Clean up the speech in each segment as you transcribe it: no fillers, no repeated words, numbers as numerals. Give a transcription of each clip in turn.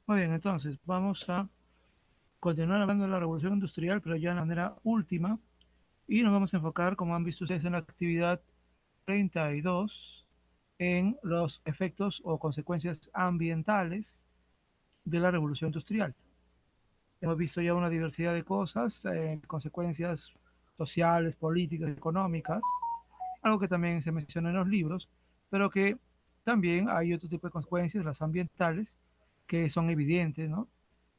Muy bien, entonces vamos a continuar hablando de la revolución industrial, pero ya de manera última, y nos vamos a enfocar, como han visto ustedes en la actividad 32, en los efectos o consecuencias ambientales de la revolución industrial. Hemos visto ya una diversidad de cosas, consecuencias sociales, políticas, económicas, algo que también se menciona en los libros, pero que también hay otro tipo de consecuencias, las ambientales, que son evidentes, ¿no?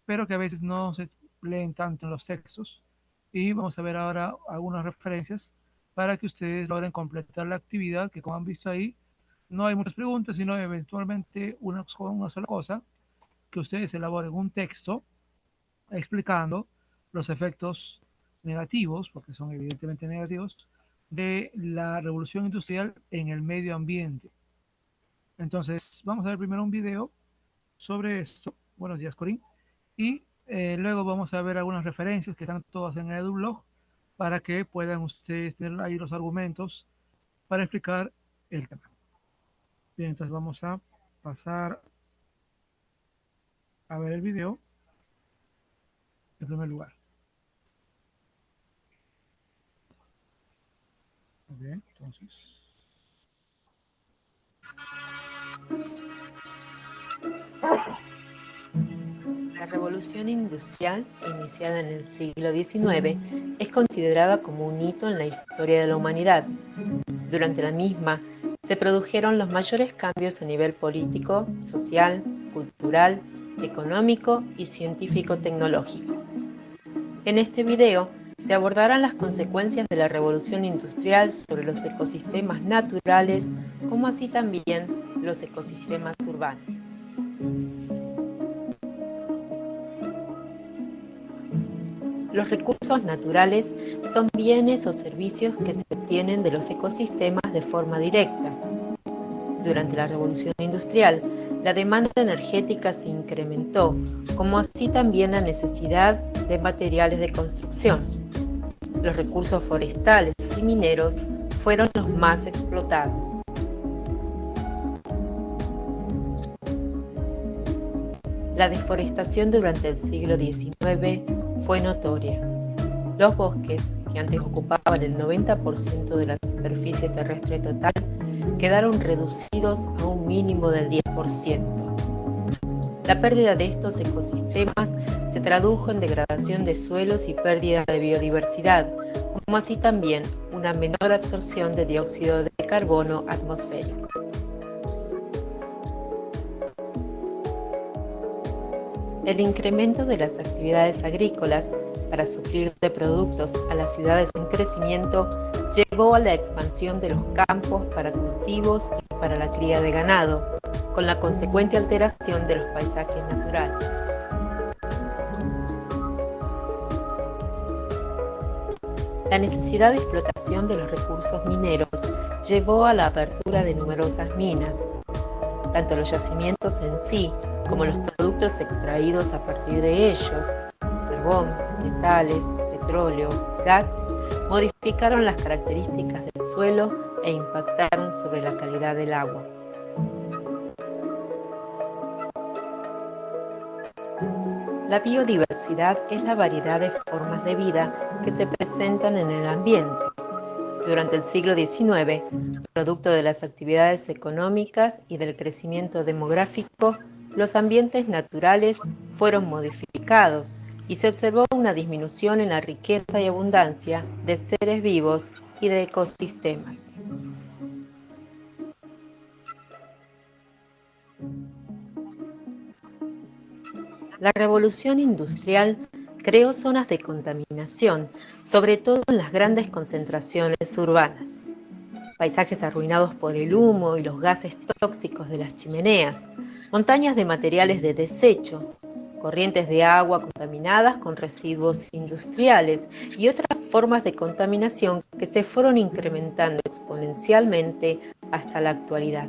Pero que a veces no se leen tanto en los textos. Y vamos a ver ahora algunas referencias para que ustedes logren completar la actividad, que como han visto ahí, no hay muchas preguntas, sino eventualmente una sola cosa, que ustedes elaboren un texto explicando los efectos negativos, porque son evidentemente negativos, de la revolución industrial en el medio ambiente. Entonces, vamos a ver primero un video sobre esto. Buenos días, Corín. Y luego vamos a ver algunas referencias que están todas en el EduBlog para que puedan ustedes tener ahí los argumentos para explicar el tema. Bien, entonces vamos a pasar a ver el video en primer lugar. Bien, entonces. La revolución industrial, iniciada en el siglo XIX, es considerada como un hito en la historia de la humanidad. Durante la misma, se produjeron los mayores cambios a nivel político, social, cultural, económico y científico-tecnológico. En este video se abordarán las consecuencias de la revolución industrial sobre los ecosistemas naturales, como así también los ecosistemas urbanos. Los recursos naturales son bienes o servicios que se obtienen de los ecosistemas de forma directa. Durante la revolución industrial, la demanda energética se incrementó, como así también la necesidad de materiales de construcción. Los recursos forestales y mineros fueron los más explotados. La deforestación durante el siglo XIX fue notoria. Los bosques, que antes ocupaban el 90% de la superficie terrestre total, quedaron reducidos a un mínimo del 10%. La pérdida de estos ecosistemas se tradujo en degradación de suelos y pérdida de biodiversidad, como así también una menor absorción de dióxido de carbono atmosférico. El incremento de las actividades agrícolas para suplir de productos a las ciudades en crecimiento llevó a la expansión de los campos para cultivos y para la cría de ganado, con la consecuente alteración de los paisajes naturales. La necesidad de explotación de los recursos mineros llevó a la apertura de numerosas minas. Tanto los yacimientos en sí como los productos extraídos a partir de ellos, carbón, metales, petróleo, gas, modificaron las características del suelo e impactaron sobre la calidad del agua. La biodiversidad es la variedad de formas de vida que se presentan en el ambiente. Durante el siglo XIX, producto de las actividades económicas y del crecimiento demográfico, los ambientes naturales fueron modificados y se observó una disminución en la riqueza y abundancia de seres vivos y de ecosistemas. La revolución industrial creó zonas de contaminación, sobre todo en las grandes concentraciones urbanas. Paisajes arruinados por el humo y los gases tóxicos de las chimeneas, montañas de materiales de desecho, corrientes de agua contaminadas con residuos industriales y otras formas de contaminación que se fueron incrementando exponencialmente hasta la actualidad.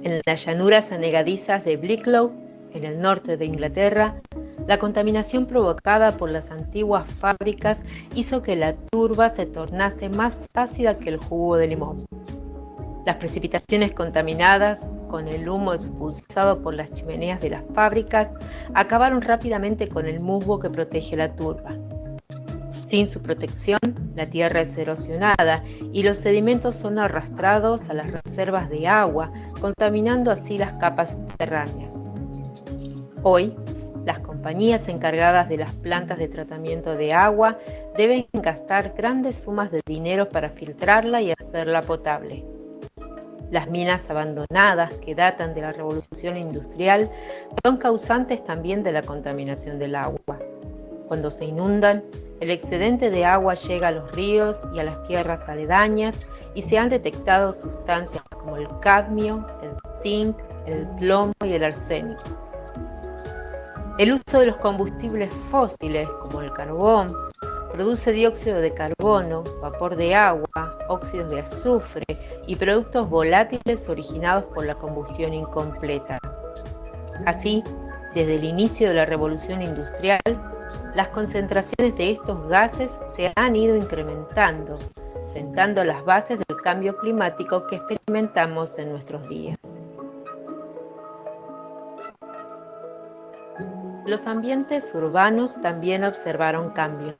En las llanuras anegadizas de Wicklow, en el norte de Inglaterra, la contaminación provocada por las antiguas fábricas hizo que la turba se tornase más ácida que el jugo de limón. Las precipitaciones contaminadas con el humo expulsado por las chimeneas de las fábricas, acabaron rápidamente con el musgo que protege la turba. Sin su protección, la tierra es erosionada y los sedimentos son arrastrados a las reservas de agua, contaminando así las capas subterráneas. Hoy, las compañías encargadas de las plantas de tratamiento de agua deben gastar grandes sumas de dinero para filtrarla y hacerla potable. Las minas abandonadas que datan de la revolución industrial son causantes también de la contaminación del agua. Cuando se inundan, el excedente de agua llega a los ríos y a las tierras aledañas y se han detectado sustancias como el cadmio, el zinc, el plomo y el arsénico. El uso de los combustibles fósiles, como el carbón, produce dióxido de carbono, vapor de agua, óxidos de azufre y productos volátiles originados por la combustión incompleta. Así, desde el inicio de la revolución industrial, las concentraciones de estos gases se han ido incrementando, sentando las bases del cambio climático que experimentamos en nuestros días. Los ambientes urbanos también observaron cambios.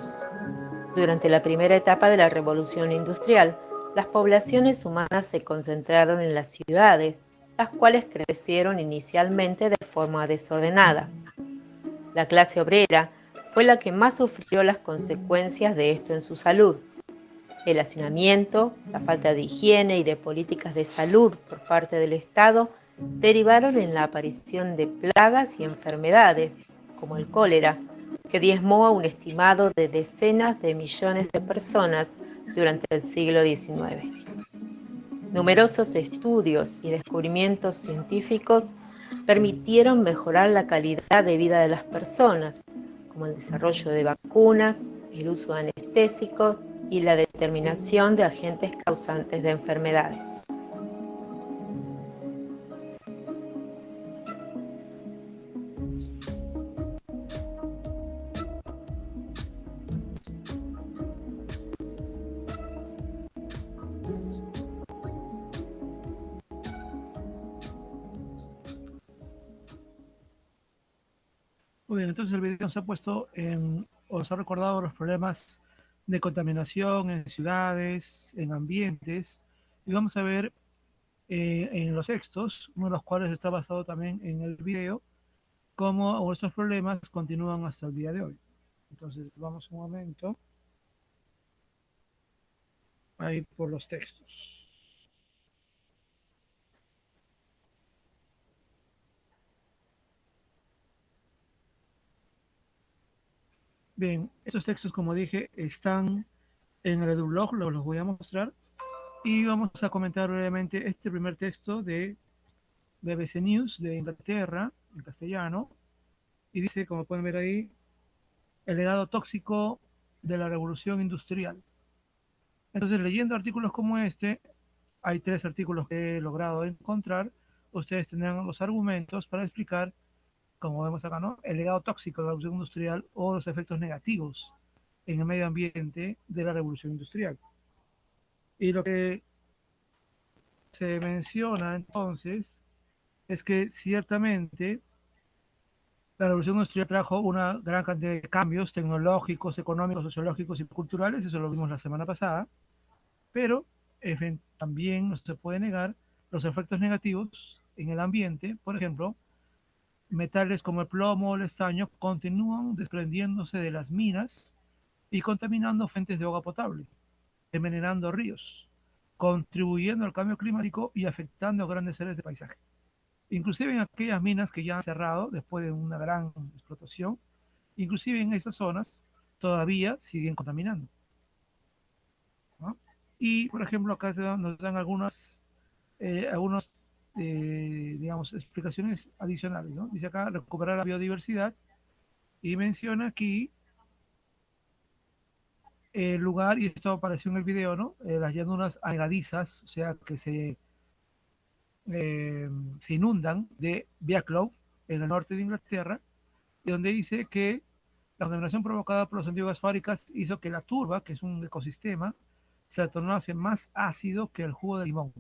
Durante la primera etapa de la revolución industrial, las poblaciones humanas se concentraron en las ciudades, las cuales crecieron inicialmente de forma desordenada. La clase obrera fue la que más sufrió las consecuencias de esto en su salud. El hacinamiento, la falta de higiene y de políticas de salud por parte del Estado derivaron en la aparición de plagas y enfermedades, como el cólera, que diezmó a un estimado de decenas de millones de personas durante el siglo XIX. Numerosos estudios y descubrimientos científicos permitieron mejorar la calidad de vida de las personas, como el desarrollo de vacunas, el uso de anestésicos y la determinación de agentes causantes de enfermedades. Muy bien, entonces el video nos ha puesto os ha recordado los problemas de contaminación en ciudades, en ambientes, y vamos a ver en los textos, uno de los cuales está basado también en el video, cómo estos problemas continúan hasta el día de hoy. Entonces vamos un momento a ir por los textos. Bien, estos textos, como dije, están en el blog, los voy a mostrar y vamos a comentar brevemente este primer texto de BBC News de Inglaterra, en castellano, y dice, como pueden ver ahí, el legado tóxico de la revolución industrial. Entonces, leyendo artículos como este, hay 3 artículos que he logrado encontrar, ustedes tendrán los argumentos para explicar, como vemos acá, ¿no?, el legado tóxico de la revolución industrial o los efectos negativos en el medio ambiente de la revolución industrial. Y lo que se menciona entonces es que ciertamente la revolución industrial trajo una gran cantidad de cambios tecnológicos, económicos, sociológicos y culturales, eso lo vimos la semana pasada, pero también no se puede negar los efectos negativos en el ambiente. Por ejemplo, metales como el plomo o el estaño continúan desprendiéndose de las minas y contaminando fuentes de agua potable, envenenando ríos, contribuyendo al cambio climático y afectando a grandes áreas de paisaje. Inclusive en aquellas minas que ya han cerrado después de una gran explotación, inclusive en esas zonas todavía siguen contaminando, ¿no? Y, por ejemplo, acá nos dan algunas digamos, explicaciones adicionales, ¿no? Dice acá, recuperar la biodiversidad, y menciona aquí el lugar, y esto apareció en el video, ¿no? Las llanuras anegadizas, o sea, que se inundan de Wicklow, en el norte de Inglaterra, y donde dice que la contaminación provocada por las antiguas fábricas hizo que la turba, que es un ecosistema, se tornase más ácido que el jugo de limón.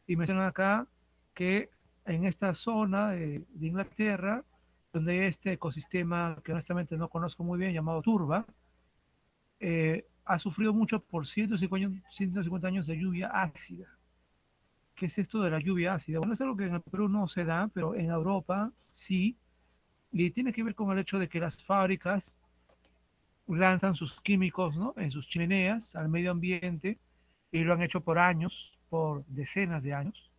Y mencionan acá que en esta zona de Inglaterra, donde hay este ecosistema que honestamente no conozco muy bien, llamado turba, ha sufrido mucho por 150 años de lluvia ácida. ¿Qué es esto de la lluvia ácida? Bueno, es algo que en el Perú no se da, pero en Europa sí, y tiene que ver con el hecho de que las fábricas lanzan sus químicos, ¿no?, en sus chimeneas al medio ambiente, y lo han hecho por años, por decenas de años,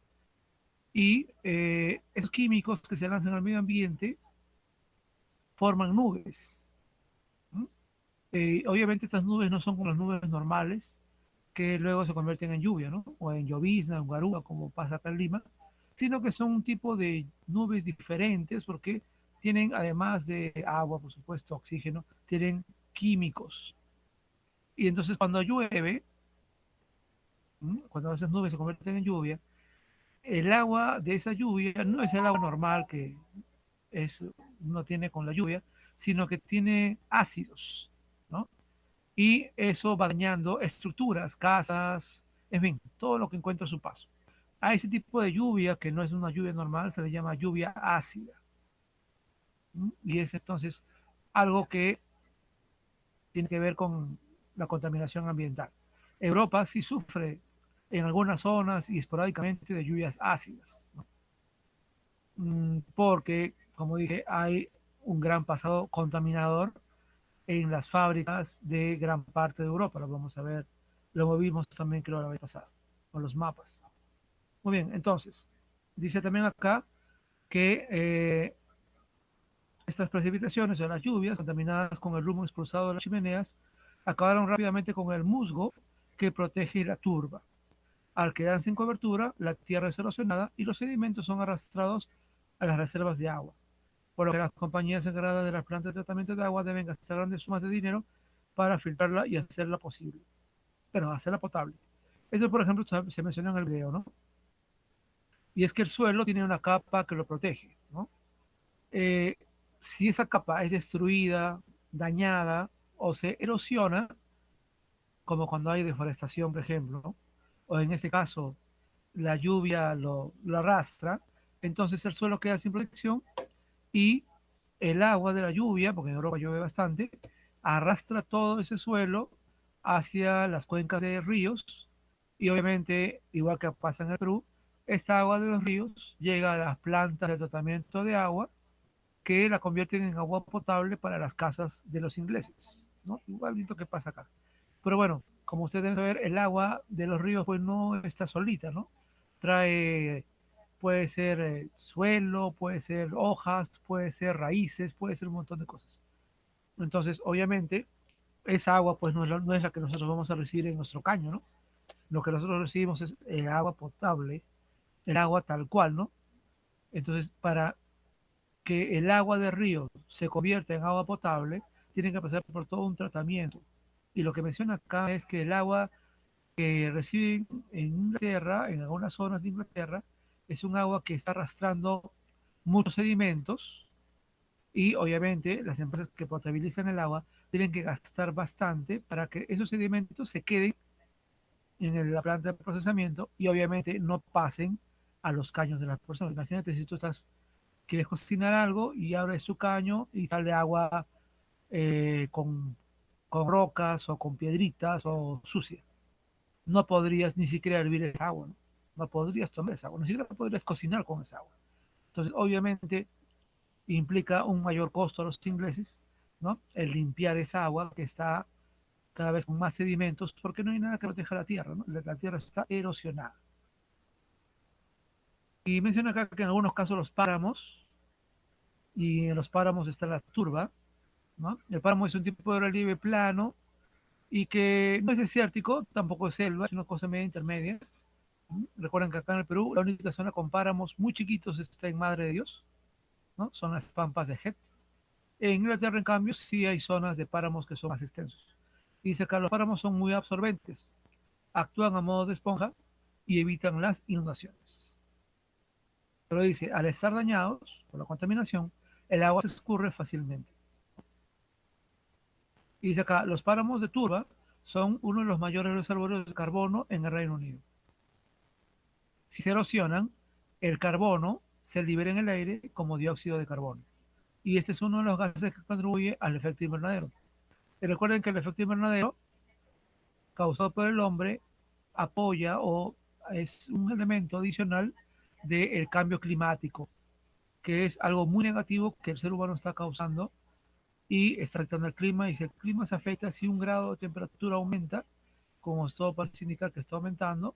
y esos químicos que se lanzan al medio ambiente forman nubes. ¿No? Obviamente estas nubes no son como las nubes normales, que luego se convierten en lluvia, ¿no?, o en llovizna, en garúa, como pasa acá en Lima, sino que son un tipo de nubes diferentes porque tienen, además de agua, por supuesto, oxígeno, tienen químicos. Y entonces cuando llueve, cuando esas nubes se convierten en lluvia, el agua de esa lluvia no es el agua normal que es, uno tiene con la lluvia, sino que tiene ácidos, ¿no? Y eso va dañando estructuras, casas, en fin, todo lo que encuentra a su paso. A ese tipo de lluvia, que no es una lluvia normal, se le llama lluvia ácida. Y es entonces algo que tiene que ver con la contaminación ambiental. Europa sí sufre en algunas zonas y esporádicamente de lluvias ácidas, ¿no? Porque, como dije, hay un gran pasado contaminador en las fábricas de gran parte de Europa. Lo vamos a ver, lo vimos también creo la vez pasada, con los mapas. Muy bien, entonces, dice también acá que estas precipitaciones o las lluvias contaminadas con el humo expulsado de las chimeneas acabaron rápidamente con el musgo que protege la turba. Al quedar sin cobertura, la tierra es erosionada y los sedimentos son arrastrados a las reservas de agua, por lo que las compañías encargadas de las plantas de tratamiento de agua deben gastar grandes sumas de dinero para filtrarla y hacerla posible, pero hacerla potable. Eso, por ejemplo, se menciona en el video, ¿no? Y es que el suelo tiene una capa que lo protege, ¿no? Eh, si esa capa es destruida, dañada o se erosiona, como cuando hay deforestación, por ejemplo, ¿no?, o en este caso la lluvia lo arrastra, entonces el suelo queda sin protección y el agua de la lluvia, porque en Europa llueve bastante, arrastra todo ese suelo hacia las cuencas de ríos y obviamente, igual que pasa en el Perú, esta agua de los ríos llega a las plantas de tratamiento de agua que la convierten en agua potable para las casas de los ingleses, ¿no? Igualito que pasa acá. Pero bueno, como ustedes deben saber, el agua de los ríos pues no está solita, ¿no? Trae, puede ser suelo, puede ser hojas, puede ser raíces, puede ser un montón de cosas. Entonces, obviamente, esa agua pues no es la que nosotros vamos a recibir en nuestro caño, ¿no? Lo que nosotros recibimos es el agua potable, el agua tal cual, ¿no? Entonces, para que el agua de río se convierta en agua potable, tiene que pasar por todo un tratamiento. Y lo que menciona acá es que el agua que reciben en Inglaterra, en algunas zonas de Inglaterra, es un agua que está arrastrando muchos sedimentos y obviamente las empresas que potabilizan el agua tienen que gastar bastante para que esos sedimentos se queden en la planta de procesamiento y obviamente no pasen a los caños de las personas. Imagínate si tú quieres cocinar algo y abres su caño y sale agua con rocas o con piedritas o sucia. No podrías ni siquiera hervir esa agua, ¿no? No podrías tomar esa agua, ni siquiera podrías cocinar con esa agua. Entonces, obviamente, implica un mayor costo a los ingleses, ¿no?, el limpiar esa agua que está cada vez con más sedimentos, porque no hay nada que proteja la tierra, ¿no? La tierra está erosionada. Y menciona acá que en algunos casos los páramos, y en los páramos está la turba, ¿no? El páramo es un tipo de relieve plano y que no es desértico, tampoco es selva, es una cosa media intermedia. Recuerden que acá en el Perú la única zona con páramos muy chiquitos está en Madre de Dios, ¿no? Son las pampas de Het. En Inglaterra, en cambio, sí hay zonas de páramos que son más extensos. Dice acá, los páramos son muy absorbentes, actúan a modo de esponja y evitan las inundaciones. Pero dice, al estar dañados por la contaminación, el agua se escurre fácilmente. Y dice acá, los páramos de turba son uno de los mayores reservorios de carbono en el Reino Unido. Si se erosionan, el carbono se libera en el aire como dióxido de carbono. Y este es uno de los gases que contribuye al efecto invernadero. Y recuerden que el efecto invernadero causado por el hombre apoya o es un elemento adicional del cambio climático, que es algo muy negativo que el ser humano está causando y está afectando el clima. Y si el clima se afecta, si un grado de temperatura aumenta, como todo parece indicar que está aumentando,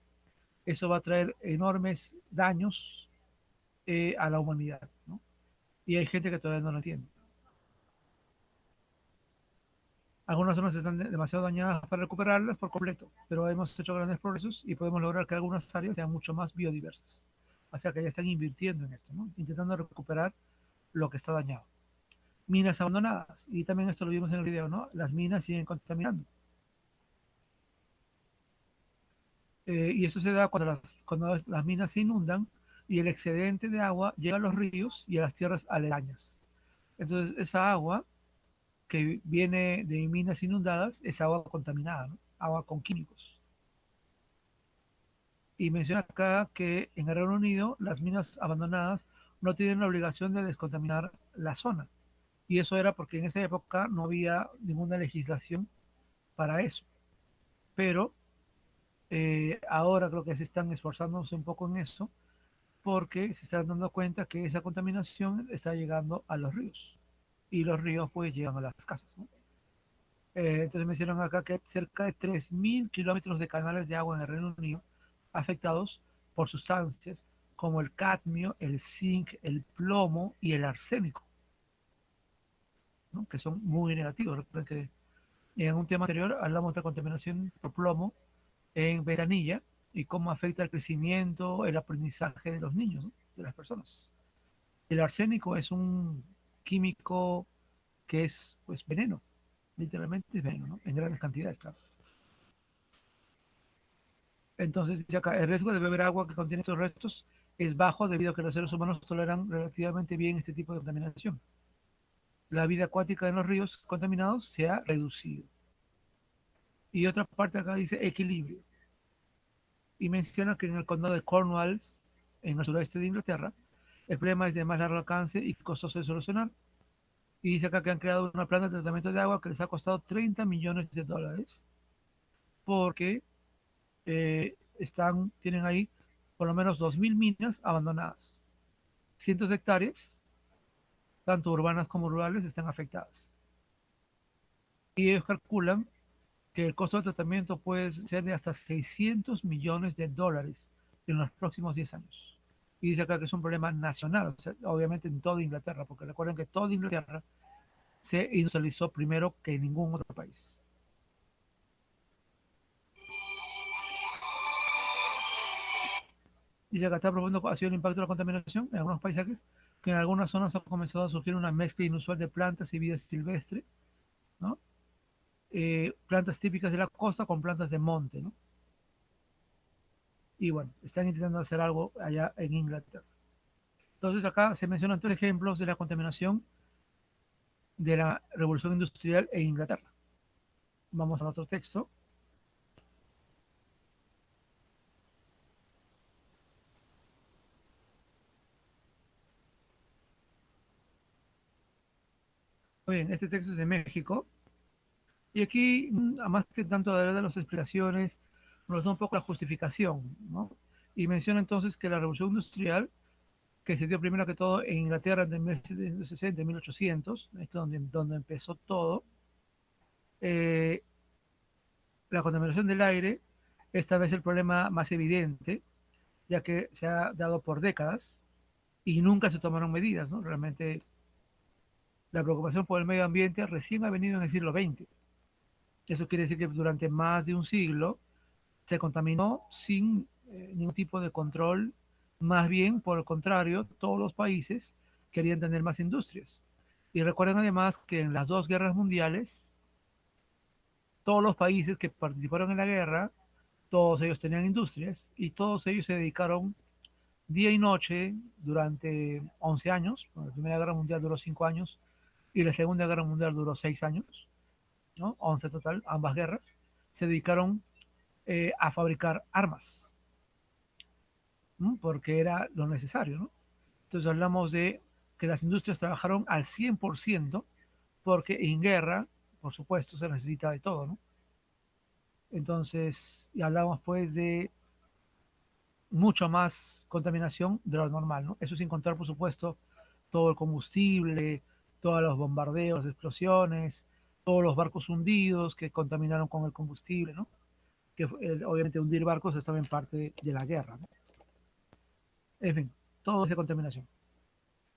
eso va a traer enormes daños a la humanidad, ¿no? Y hay gente que todavía no lo entiende. Algunas zonas están demasiado dañadas para recuperarlas por completo, pero hemos hecho grandes progresos y podemos lograr que algunas áreas sean mucho más biodiversas. O sea que ya están invirtiendo en esto, ¿no? Intentando recuperar lo que está dañado. Minas abandonadas, y también esto lo vimos en el video, ¿no? Las minas siguen contaminando. Y eso se da cuando las minas se inundan y el excedente de agua llega a los ríos y a las tierras aledañas. Entonces, esa agua que viene de minas inundadas es agua contaminada, ¿no? Agua con químicos. Y menciona acá que en el Reino Unido las minas abandonadas no tienen la obligación de descontaminar la zona. Y eso era porque en esa época no había ninguna legislación para eso. Pero ahora creo que se están esforzándose un poco en eso porque se están dando cuenta que esa contaminación está llegando a los ríos. Y los ríos pues llegan a las casas, ¿no? Entonces mencionan acá que hay cerca de 3.000 kilómetros de canales de agua en el Reino Unido afectados por sustancias como el cadmio, el zinc, el plomo y el arsénico, ¿no? Que son muy negativos. Recuerden que en un tema anterior hablamos de contaminación por plomo en Veranilla y cómo afecta el crecimiento, el aprendizaje de los niños, ¿no? De las personas. El arsénico es un químico que es pues veneno, literalmente es veneno, ¿no? En grandes cantidades, claro. Entonces, dice acá, el riesgo de beber agua que contiene estos restos es bajo debido a que los seres humanos toleran relativamente bien este tipo de contaminación. La vida acuática en los ríos contaminados se ha reducido. Y otra parte acá dice equilibrio. Y menciona que en el condado de Cornwalls, en el suroeste de Inglaterra, el problema es de más largo alcance y costoso de solucionar. Y dice acá que han creado una planta de tratamiento de agua que les ha costado 30 millones de dólares porque tienen ahí por lo menos 2.000 minas abandonadas. Cientos de hectáreas, tanto urbanas como rurales, están afectadas. Y ellos calculan que el costo de tratamiento puede ser de hasta 600 millones de dólares en los próximos 10 años. Y dice acá que es un problema nacional, o sea, obviamente en toda Inglaterra, porque recuerden que toda Inglaterra se industrializó primero que en ningún otro país. Dice acá está profundo ha sido el impacto de la contaminación en algunos paisajes, que en algunas zonas ha comenzado a surgir una mezcla inusual de plantas y vida silvestre, ¿no? Plantas típicas de la costa con plantas de monte, ¿no? Y bueno, están intentando hacer algo allá en Inglaterra. Entonces acá se mencionan tres ejemplos de la contaminación de la revolución industrial en Inglaterra. Vamos a otro texto. Muy bien, este texto es de México. Y aquí, a más que tanto de las explicaciones, nos da un poco la justificación, ¿no? Y menciona entonces que la revolución industrial, que se dio primero que todo en Inglaterra en 1760, 1800, es donde empezó todo, eh, la contaminación del aire es tal vez el problema más evidente, ya que se ha dado por décadas y nunca se tomaron medidas, ¿no? Realmente la preocupación por el medio ambiente recién ha venido en el siglo XX. Eso quiere decir que durante más de un siglo se contaminó sin ningún tipo de control. Más bien, por el contrario, todos los países querían tener más industrias. Y recuerden además que en las dos guerras mundiales, todos los países que participaron en la guerra, todos ellos tenían industrias y todos ellos se dedicaron día y noche durante 11 años. La Primera Guerra Mundial duró 5 años y la Segunda Guerra Mundial duró 6 años, ¿no? 11 total, ambas guerras. Se dedicaron a fabricar armas. ¿no? Porque era lo necesario, ¿no? Entonces hablamos de que las industrias trabajaron al 100% porque en guerra, por supuesto, se necesita de todo, ¿no? Entonces, y hablamos pues de mucho más contaminación de lo normal, ¿no? Eso sin contar, por supuesto, todo el combustible, todos los bombardeos, explosiones, todos los barcos hundidos que contaminaron con el combustible, ¿no? Que obviamente hundir barcos es también parte de la guerra, ¿no? En fin, todo esa contaminación.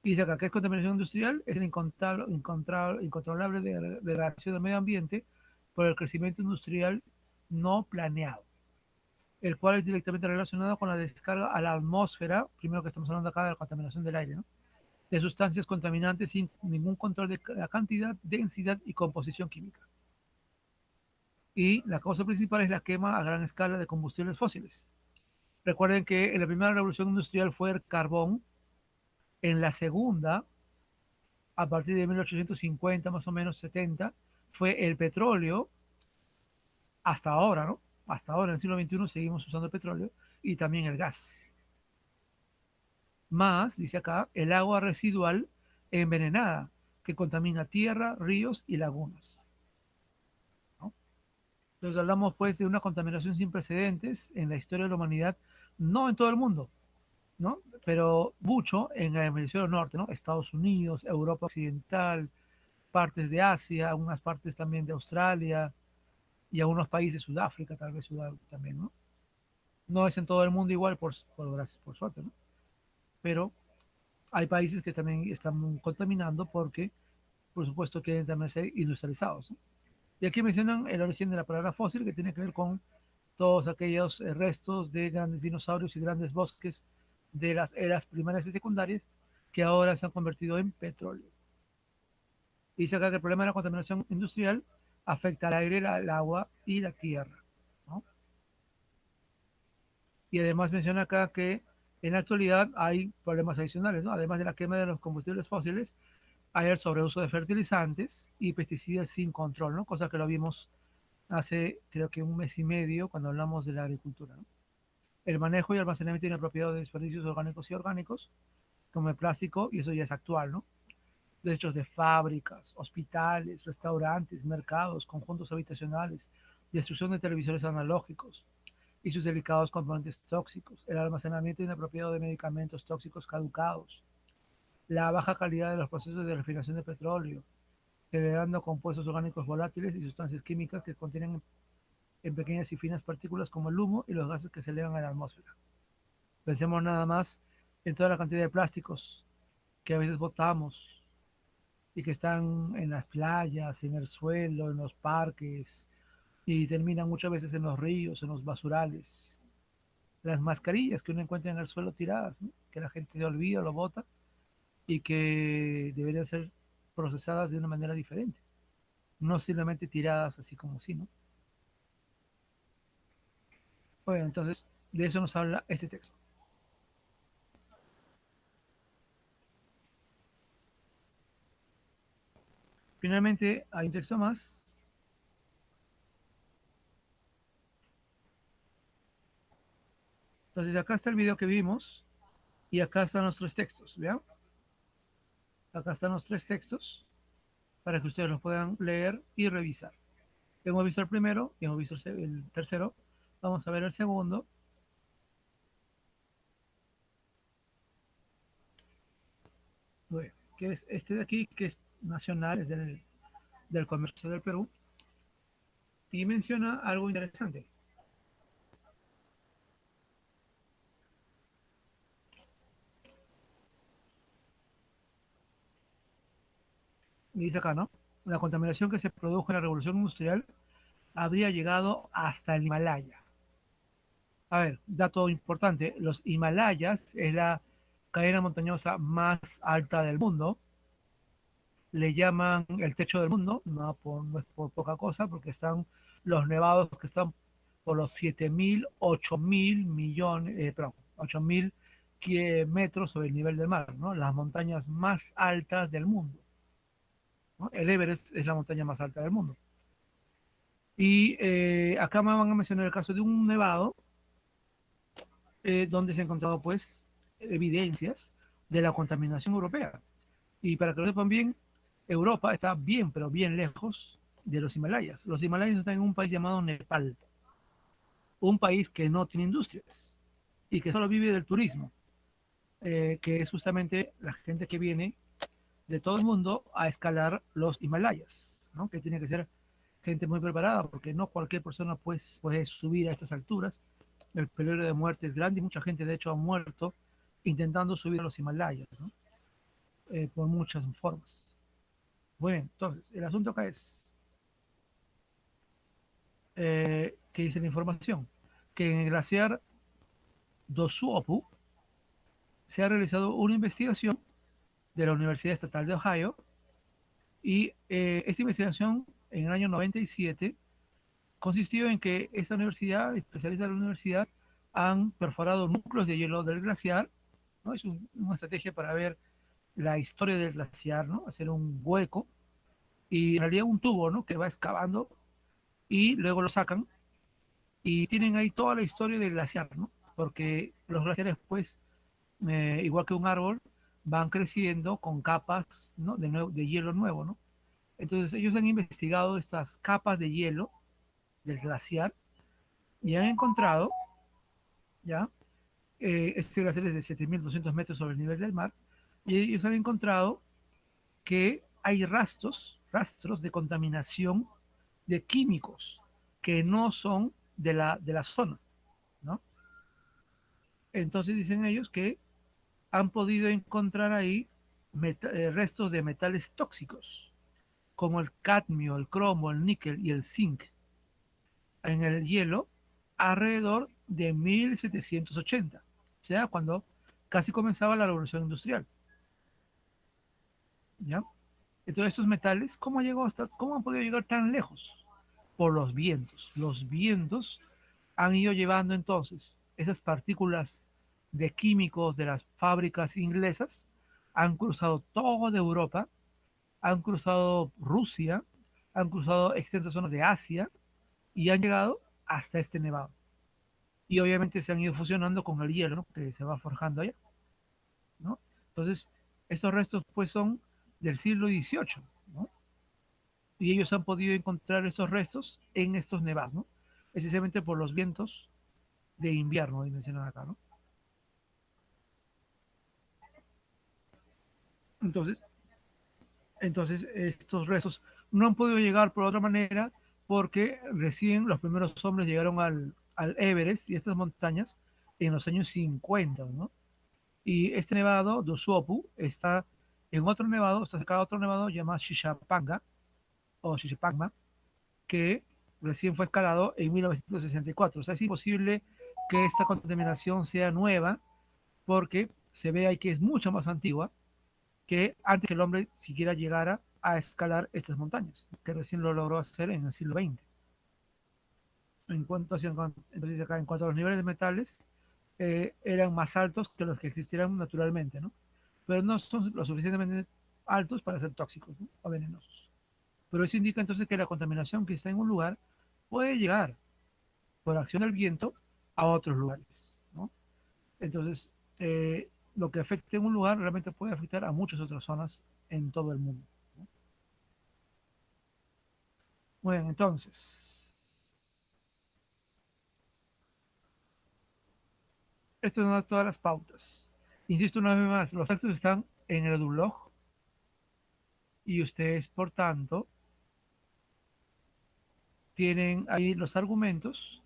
Y dice acá, ¿qué es contaminación industrial? Es el incontrolable degradación del medio ambiente por el crecimiento industrial no planeado, el cual es directamente relacionado con la descarga a la atmósfera, primero que estamos hablando acá de la contaminación del aire, ¿no? De sustancias contaminantes sin ningún control de la cantidad, densidad y composición química. Y la causa principal es la quema a gran escala de combustibles fósiles. Recuerden que en la primera revolución industrial fue el carbón, en la segunda, a partir de 1850, más o menos 70, fue el petróleo, hasta ahora, ¿no? Hasta ahora, en el siglo XXI, seguimos usando el petróleo y también el gas. Más, dice acá, el agua residual envenenada que contamina tierra, ríos y lagunas, ¿no? Entonces hablamos pues de una contaminación sin precedentes en la historia de la humanidad, no en todo el mundo, ¿no? Pero mucho en el hemisferio norte, ¿no? Estados Unidos, Europa Occidental, partes de Asia, algunas partes también de Australia y algunos países, Sudáfrica, tal vez Sudáfrica también, ¿no? No es en todo el mundo igual, por suerte, ¿no? Pero hay países que también están contaminando porque, por supuesto, quieren también ser industrializados, ¿no? Y aquí mencionan el origen de la palabra fósil, que tiene que ver con todos aquellos restos de grandes dinosaurios y grandes bosques de las eras primarias y secundarias que ahora se han convertido en petróleo. Dice acá que el problema de la contaminación industrial afecta al aire, el agua y la tierra, ¿no? Y además menciona acá que en la actualidad hay problemas adicionales, ¿no? Además de la quema de los combustibles fósiles, hay el sobreuso de fertilizantes y pesticidas sin control, ¿no? Cosa que lo vimos hace creo que un mes y medio cuando hablamos de la agricultura, ¿no? El manejo y almacenamiento inapropiado de desperdicios orgánicos y orgánicos, como el plástico, y eso ya es actual, ¿no? Desechos de fábricas, hospitales, restaurantes, mercados, conjuntos habitacionales, destrucción de televisores analógicos y sus delicados componentes tóxicos, el almacenamiento inapropiado de medicamentos tóxicos caducados, la baja calidad de los procesos de refinación de petróleo, generando compuestos orgánicos volátiles y sustancias químicas que contienen en pequeñas y finas partículas como el humo y los gases que se elevan a la atmósfera. Pensemos nada más en toda la cantidad de plásticos que a veces botamos y que están en las playas, en el suelo, en los parques y terminan muchas veces en los ríos, en los basurales. Las mascarillas que uno encuentra en el suelo tiradas, ¿no? Que la gente se olvida, lo bota y que deberían ser procesadas de una manera diferente, no simplemente tiradas así como si, ¿no? Bueno, entonces de eso nos habla este texto. Finalmente hay un texto más. Entonces acá está el video que vimos y acá están los tres textos, ¿vean? Acá están los tres textos para que ustedes los puedan leer y revisar. Hemos visto el primero y hemos visto el tercero. Vamos a ver el segundo. Bueno, que es este de aquí, que es nacional, es del comercio del Perú, y menciona algo interesante. Y dice acá, ¿no? La contaminación que se produjo en la revolución industrial habría llegado hasta el Himalaya. A ver, dato importante, los Himalayas es la cadena montañosa más alta del mundo. Le llaman el techo del mundo, no es por poca cosa, porque están los nevados que están por los 7.000, 8.000 millones, perdón, 8.000 metros sobre el nivel del mar, ¿no? Las montañas más altas del mundo, ¿no? El Everest es la montaña más alta del mundo. Y acá me van a mencionar el caso de un nevado donde se han encontrado pues evidencias de la contaminación europea. Y para que lo sepan bien, Europa está bien, pero bien lejos de los Himalayas. Los Himalayas están en un país llamado Nepal, un país que no tiene industrias y que solo vive del turismo, que es justamente la gente que viene de todo el mundo a escalar los Himalayas, ¿no? Que tiene que ser gente muy preparada, porque no cualquier persona pues, puede subir a estas alturas. El peligro de muerte es grande y mucha gente de hecho ha muerto intentando subir a los Himalayas, ¿no? Por muchas formas. Muy bien, entonces, el asunto acá es, que dice la información, que en el glaciar Dosuopu se ha realizado una investigación de la Universidad Estatal de Ohio y esta investigación en el año 97 consistió en que esta universidad, especialistas de la universidad, han perforado núcleos de hielo del glaciar, ¿no? Es una estrategia para ver la historia del glaciar, ¿no? Hacer un hueco y en realidad un tubo, ¿no? Que va excavando y luego lo sacan y tienen ahí toda la historia del glaciar, ¿no? Porque los glaciares, pues, igual que un árbol, van creciendo con capas, ¿no? De hielo nuevo, ¿no? Entonces ellos han investigado estas capas de hielo del glaciar y han encontrado, ¿ya? Este glaciar es de 7.200 metros sobre el nivel del mar, y ellos han encontrado que hay rastros de contaminación de químicos que no son de la zona, ¿no? Entonces dicen ellos que han podido encontrar ahí restos de metales tóxicos, como el cadmio, el cromo, el níquel y el zinc, en el hielo alrededor de 1780, o sea, cuando casi comenzaba la revolución industrial, ¿ya? Entonces estos metales, ¿cómo han podido llegar tan lejos? Por los vientos. Los vientos han ido llevando entonces esas partículas de químicos de las fábricas inglesas, han cruzado toda Europa, han cruzado Rusia, han cruzado extensas zonas de Asia y han llegado hasta este nevado. Y obviamente se han ido fusionando con el hielo, ¿no? Que se va forjando allá, ¿no? Entonces, estos restos pues son del siglo XVIII, ¿no? Y ellos han podido encontrar esos restos en estos nevados, ¿no? Precisamente por los vientos de invierno, mencionan acá, ¿no? Entonces, entonces, estos restos no han podido llegar por otra manera porque recién los primeros hombres llegaron al Everest y estas montañas en los años 50, ¿no? Y este nevado, Dosuopu, está en otro nevado, está cerca de otro nevado llamado Shishapanga o Shishapangma, que recién fue escalado en 1964. O sea, es imposible que esta contaminación sea nueva porque se ve ahí que es mucho más antigua que antes que el hombre siquiera llegara a escalar estas montañas, que recién lo logró hacer en el siglo XX. Entonces acá, en cuanto a los niveles de metales, eran más altos que los que existieran naturalmente, ¿no? Pero no son lo suficientemente altos para ser tóxicos, ¿no? O venenosos. Pero eso indica entonces que la contaminación que está en un lugar puede llegar por acción del viento a otros lugares, ¿no? Entonces, lo que afecte en un lugar realmente puede afectar a muchas otras zonas en todo el mundo, ¿no? Bueno, entonces, estas son todas las pautas. Insisto una vez más, los textos están en el blog y ustedes, por tanto, tienen ahí los argumentos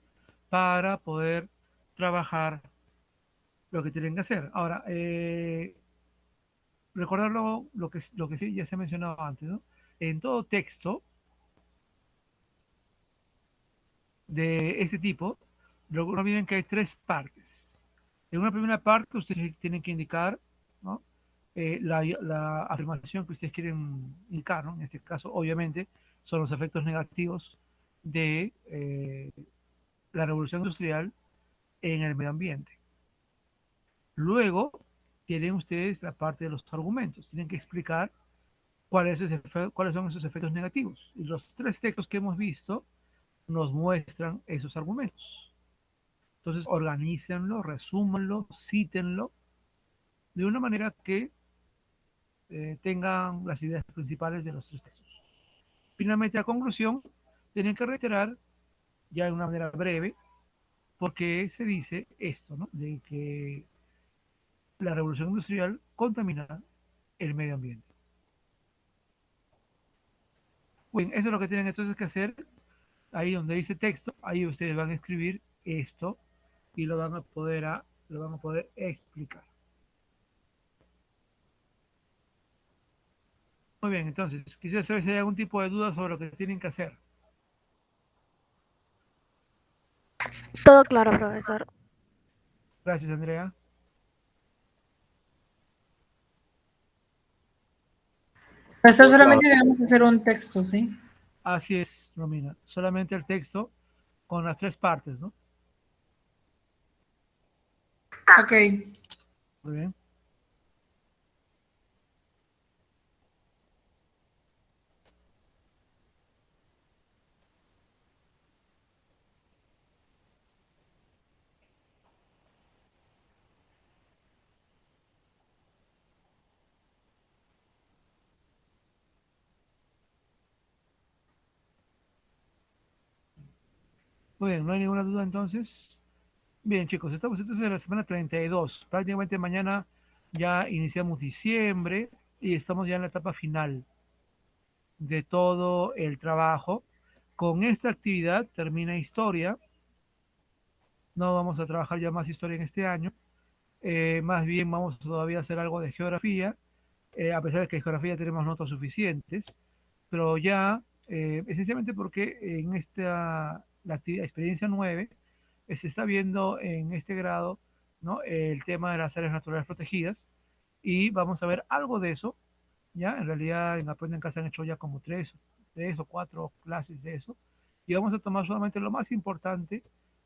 para poder trabajar lo que tienen que hacer. Ahora, recordar lo que sí ya se ha mencionado antes, ¿no? En todo texto de ese tipo, luego no olviden que hay tres partes. En una primera parte, ustedes tienen que indicar, ¿no? La afirmación que ustedes quieren indicar, ¿no? En este caso, obviamente, son los efectos negativos de la revolución industrial en el medio ambiente. Luego, tienen ustedes la parte de los argumentos. Tienen que explicar cuáles son esos efectos negativos. Y los tres textos que hemos visto nos muestran esos argumentos. Entonces, organícenlo, resúmanlo, cítenlo, de una manera que tengan las ideas principales de los tres textos. Finalmente, a conclusión, tienen que reiterar ya de una manera breve por qué se dice esto, ¿no? De que la revolución industrial contamina el medio ambiente. Bueno, eso es lo que tienen entonces que hacer. Ahí donde dice texto, ahí ustedes van a escribir esto y lo van a poder explicar. Muy bien, entonces, quisiera saber si hay algún tipo de duda sobre lo que tienen que hacer. Todo claro, profesor. Gracias, Andrea. Profesor, solamente debemos hacer un texto, ¿sí? Así es, Romina. Solamente el texto con las tres partes, ¿no? Ok. Muy bien. Muy bien, no hay ninguna duda entonces. Bien, chicos, estamos entonces en la semana 32. Prácticamente mañana ya iniciamos diciembre y estamos ya en la etapa final de todo el trabajo. Con esta actividad termina historia. No vamos a trabajar ya más historia en este año. Más bien vamos todavía a hacer algo de geografía, a pesar de que en geografía tenemos notas suficientes, pero ya esencialmente porque en la actividad, experiencia 9 se está viendo en este grado, ¿no? El tema de las áreas naturales protegidas y vamos a ver algo de eso. Ya, en realidad en Aprende en Casa han hecho ya como tres o cuatro clases de eso y vamos a tomar solamente lo más importante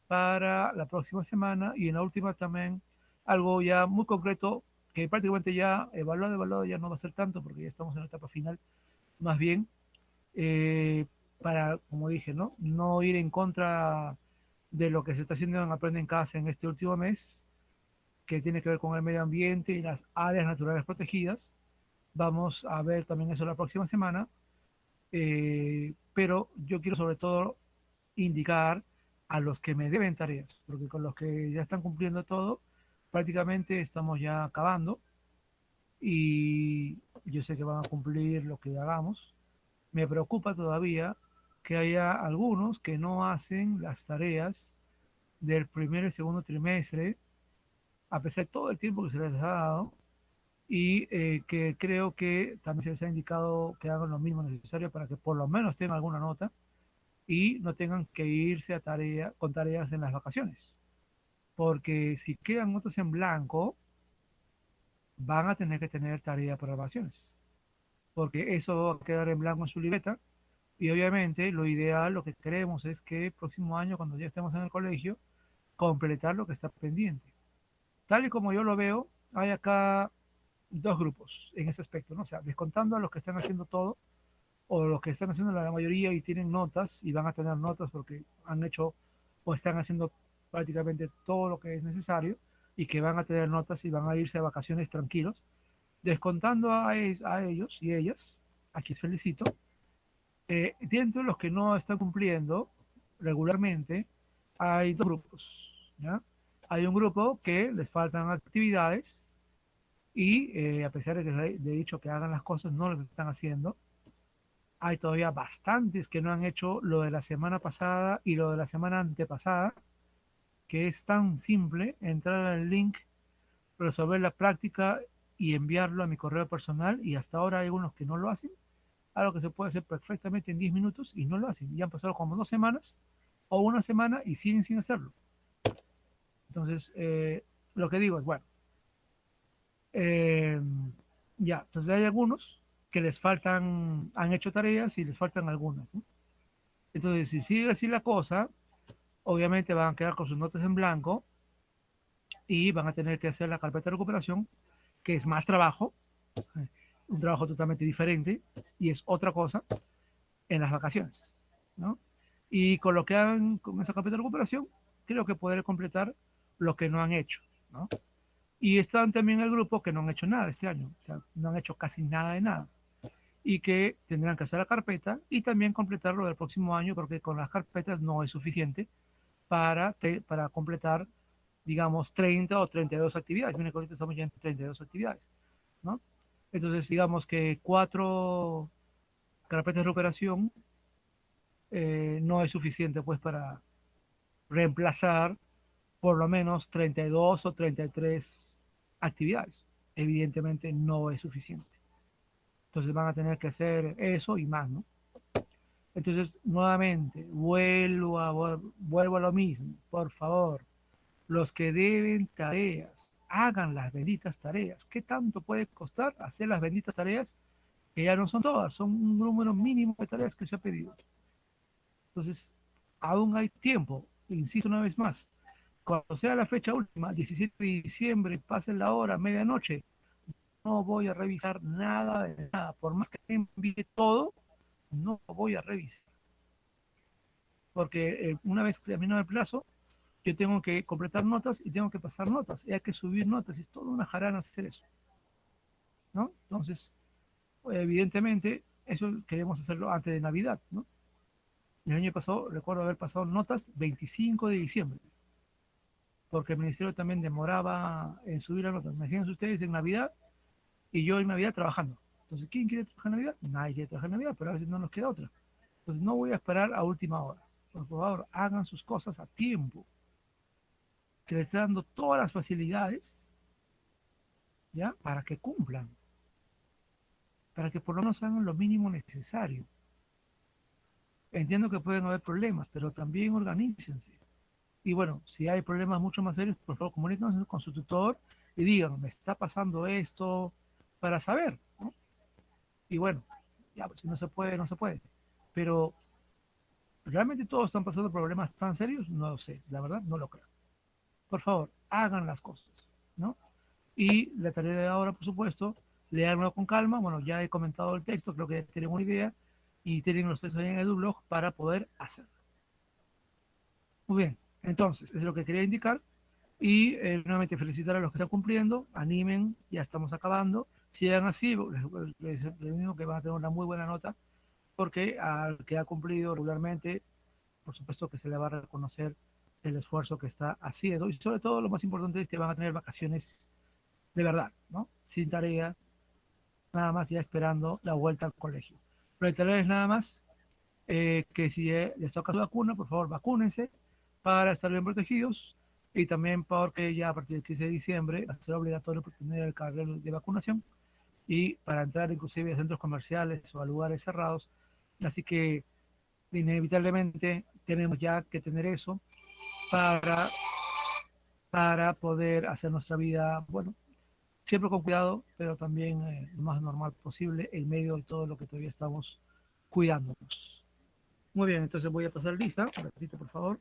para la próxima semana y en la última también algo ya muy concreto que prácticamente ya evaluado ya no va a ser tanto porque ya estamos en la etapa final, más bien eh, para, como dije, ¿no? No ir en contra de lo que se está haciendo en Aprende en Casa en este último mes, que tiene que ver con el medio ambiente y las áreas naturales protegidas. Vamos a ver también eso la próxima semana, pero yo quiero sobre todo indicar a los que me deben tareas, porque con los que ya están cumpliendo todo, prácticamente estamos ya acabando y yo sé que van a cumplir lo que hagamos. Me preocupa todavía que haya algunos que no hacen las tareas del primer y segundo trimestre, a pesar de todo el tiempo que se les ha dado, y que creo que también se les ha indicado que hagan lo mismo necesario para que por lo menos tengan alguna nota y no tengan que irse a con tareas en las vacaciones. Porque si quedan notas en blanco, van a tener que tener tarea para vacaciones. Porque eso va a quedar en blanco en su libreta. Y obviamente lo ideal, lo que queremos es que el próximo año, cuando ya estemos en el colegio, completar lo que está pendiente. Tal y como yo lo veo, hay acá dos grupos en ese aspecto, ¿no? O sea, descontando a los que están haciendo todo o los que están haciendo la mayoría y tienen notas y van a tener notas porque han hecho o están haciendo prácticamente todo lo que es necesario y que van a tener notas y van a irse a vacaciones tranquilos, descontando a ellos y ellas, aquí os felicito, dentro de los que no están cumpliendo regularmente, hay dos grupos, ¿ya? Hay un grupo que les faltan actividades y a pesar de que les he dicho que hagan las cosas, no las están haciendo. Hay todavía bastantes que no han hecho lo de la semana pasada y lo de la semana antepasada, que es tan simple entrar al link, resolver la práctica y enviarlo a mi correo personal y hasta ahora hay algunos que no lo hacen, algo que se puede hacer perfectamente en 10 minutos y no lo hacen. Ya han pasado como 2 semanas o una semana y siguen sin hacerlo. Entonces, lo que digo es, bueno, eh, ya, entonces hay algunos que les faltan, han hecho tareas y les faltan algunas, ¿no? Entonces, si sigue así la cosa, obviamente van a quedar con sus notas en blanco y van a tener que hacer la carpeta de recuperación, que es más trabajo, un trabajo totalmente diferente y es otra cosa en las vacaciones, ¿no? Y con lo que hagan con esa carpeta de recuperación, creo que podré completar lo que no han hecho, ¿no? Y están también el grupo que no han hecho nada este año, o sea, no han hecho casi nada de nada y que tendrán que hacer la carpeta y también completarlo del próximo año porque con las carpetas no es suficiente para completar, digamos, 30 o 32 actividades. Miren que ahorita estamos ya en 32 actividades, ¿no? Entonces, digamos que 4 carpetas de recuperación no es suficiente pues para reemplazar por lo menos 32 o 33 actividades. Evidentemente no es suficiente. Entonces van a tener que hacer eso y más, ¿no? Entonces, nuevamente, vuelvo a lo mismo. Por favor, los que deben tareas, hagan las benditas tareas. ¿Qué tanto puede costar hacer las benditas tareas? Que ya no son todas, son un número mínimo de tareas que se ha pedido. Entonces, aún hay tiempo. Insisto una vez más, cuando sea la fecha última, 17 de diciembre, pase la hora, medianoche, no voy a revisar nada de nada. Por más que envíe todo, no voy a revisar. Porque una vez terminado el plazo, yo tengo que completar notas y tengo que pasar notas. Y hay que subir notas. Es toda una jarana hacer eso, ¿no? Entonces, evidentemente, eso queremos hacerlo antes de Navidad, ¿no? El año pasado, recuerdo haber pasado notas 25 de diciembre, porque el ministerio también demoraba en subir las notas. Imagínense ustedes en Navidad y yo en Navidad trabajando. Entonces, ¿quién quiere trabajar en Navidad? Nadie quiere trabajar en Navidad, pero a veces no nos queda otra. Entonces, no voy a esperar a última hora. Por favor, hagan sus cosas a tiempo. Se les está dando todas las facilidades, ¿ya? Para que cumplan, para que por lo menos hagan lo mínimo necesario. Entiendo que pueden haber problemas, pero también organícense. Y bueno, si hay problemas mucho más serios, por favor, comuníquense con su tutor y digan, me está pasando esto, para saber, ¿no? Y bueno, ya, pues si no se puede, no se puede. Pero, ¿realmente todos están pasando problemas tan serios? No lo sé, la verdad, no lo creo. Por favor, hagan las cosas, ¿no? Y la tarea de ahora, por supuesto, leerlo con calma. Bueno, ya he comentado el texto, creo que ya tienen una idea y tienen los textos ahí en el blog para poder hacerlo. Muy bien, entonces, es lo que quería indicar. Y nuevamente felicitar a los que están cumpliendo, animen, ya estamos acabando. Sigan así, les digo que van a tener una muy buena nota, porque al que ha cumplido regularmente, por supuesto que se le va a reconocer el esfuerzo que está haciendo. Y sobre todo, lo más importante es que van a tener vacaciones de verdad, ¿no? Sin tarea, nada más ya esperando la vuelta al colegio. Reiterarles nada más que si les toca su vacuna, por favor, vacúnense para estar bien protegidos y también porque ya a partir del 15 de diciembre va a ser obligatorio tener el carnet de vacunación y para entrar inclusive a centros comerciales o a lugares cerrados. Así que inevitablemente tenemos ya que tener eso para, para poder hacer nuestra vida, bueno, siempre con cuidado, pero también lo más normal posible en medio de todo lo que todavía estamos cuidándonos. Muy bien, entonces voy a pasar lista, un ratito por favor.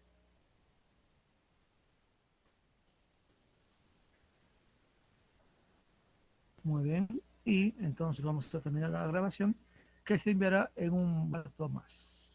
Muy bien, y entonces vamos a terminar la grabación que se enviará en un rato más.